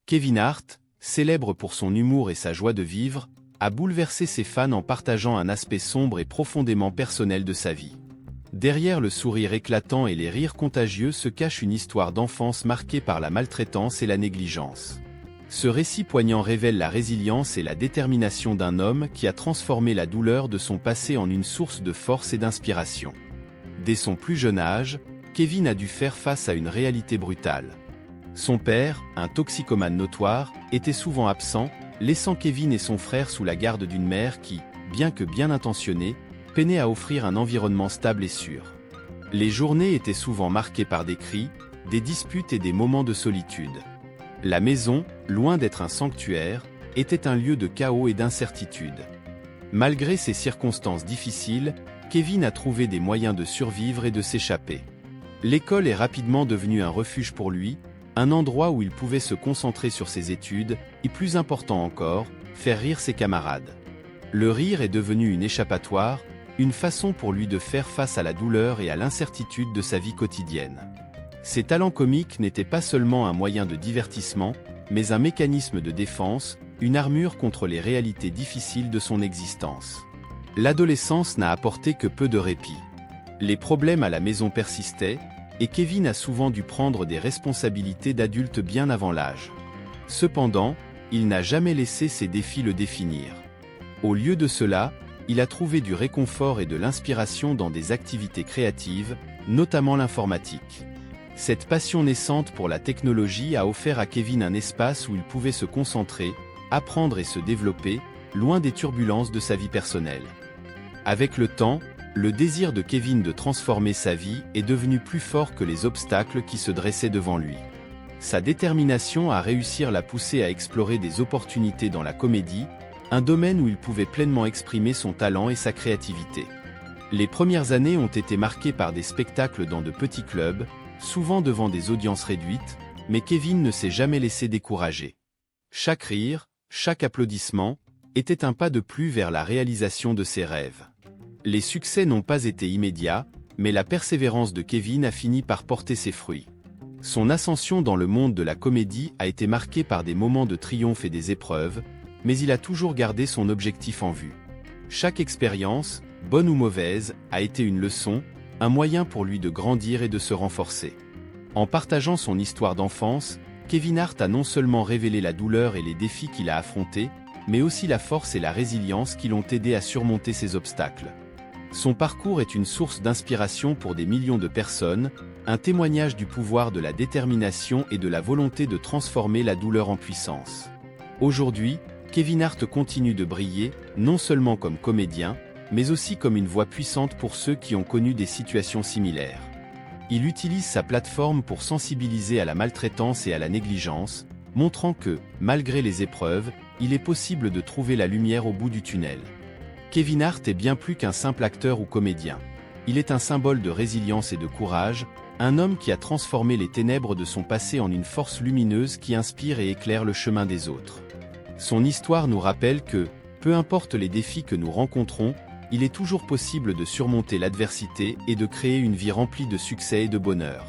Kevin Hart, célèbre pour son humour et sa joie de vivre, a bouleversé ses fans en partageant un aspect sombre et profondément personnel de sa vie. Derrière le sourire éclatant et les rires contagieux se cache une histoire d'enfance marquée par la maltraitance et la négligence. Ce récit poignant révèle la résilience et la détermination d'un homme qui a transformé la douleur de son passé en une source de force et d'inspiration. Dès son plus jeune âge, Kevin a dû faire face à une réalité brutale. Son père, un toxicomane notoire, était souvent absent, laissant Kevin et son frère sous la garde d'une mère qui, bien que bien intentionnée, peinait à offrir un environnement stable et sûr. Les journées étaient souvent marquées par des cris, des disputes et des moments de solitude. La maison, loin d'être un sanctuaire, était un lieu de chaos et d'incertitude. Malgré ces circonstances difficiles, Kevin a trouvé des moyens de survivre et de s'échapper. L'école est rapidement devenue un refuge pour lui, un endroit où il pouvait se concentrer sur ses études, et plus important encore, faire rire ses camarades. Le rire est devenu une échappatoire, une façon pour lui de faire face à la douleur et à l'incertitude de sa vie quotidienne. Ses talents comiques n'étaient pas seulement un moyen de divertissement, mais un mécanisme de défense, une armure contre les réalités difficiles de son existence. L'adolescence n'a apporté que peu de répit. Les problèmes à la maison persistaient, et Kevin a souvent dû prendre des responsabilités d'adulte bien avant l'âge. Cependant, il n'a jamais laissé ces défis le définir. Au lieu de cela, il a trouvé du réconfort et de l'inspiration dans des activités créatives, notamment l'informatique. Cette passion naissante pour la technologie a offert à Kevin un espace où il pouvait se concentrer, apprendre et se développer, loin des turbulences de sa vie personnelle. Avec le temps, le désir de Kevin de transformer sa vie est devenu plus fort que les obstacles qui se dressaient devant lui. Sa détermination à réussir l'a poussé à explorer des opportunités dans la comédie, un domaine où il pouvait pleinement exprimer son talent et sa créativité. Les premières années ont été marquées par des spectacles dans de petits clubs, souvent devant des audiences réduites, mais Kevin ne s'est jamais laissé décourager. Chaque rire, chaque applaudissement, était un pas de plus vers la réalisation de ses rêves. Les succès n'ont pas été immédiats, mais la persévérance de Kevin a fini par porter ses fruits. Son ascension dans le monde de la comédie a été marquée par des moments de triomphe et des épreuves, mais il a toujours gardé son objectif en vue. Chaque expérience, bonne ou mauvaise, a été une leçon, un moyen pour lui de grandir et de se renforcer. En partageant son histoire d'enfance, Kevin Hart a non seulement révélé la douleur et les défis qu'il a affrontés, mais aussi la force et la résilience qui l'ont aidé à surmonter ces obstacles. Son parcours est une source d'inspiration pour des millions de personnes, un témoignage du pouvoir de la détermination et de la volonté de transformer la douleur en puissance. Aujourd'hui, Kevin Hart continue de briller, non seulement comme comédien, mais aussi comme une voix puissante pour ceux qui ont connu des situations similaires. Il utilise sa plateforme pour sensibiliser à la maltraitance et à la négligence, montrant que, malgré les épreuves, il est possible de trouver la lumière au bout du tunnel. Kevin Hart est bien plus qu'un simple acteur ou comédien. Il est un symbole de résilience et de courage, un homme qui a transformé les ténèbres de son passé en une force lumineuse qui inspire et éclaire le chemin des autres. Son histoire nous rappelle que, peu importe les défis que nous rencontrons, il est toujours possible de surmonter l'adversité et de créer une vie remplie de succès et de bonheur.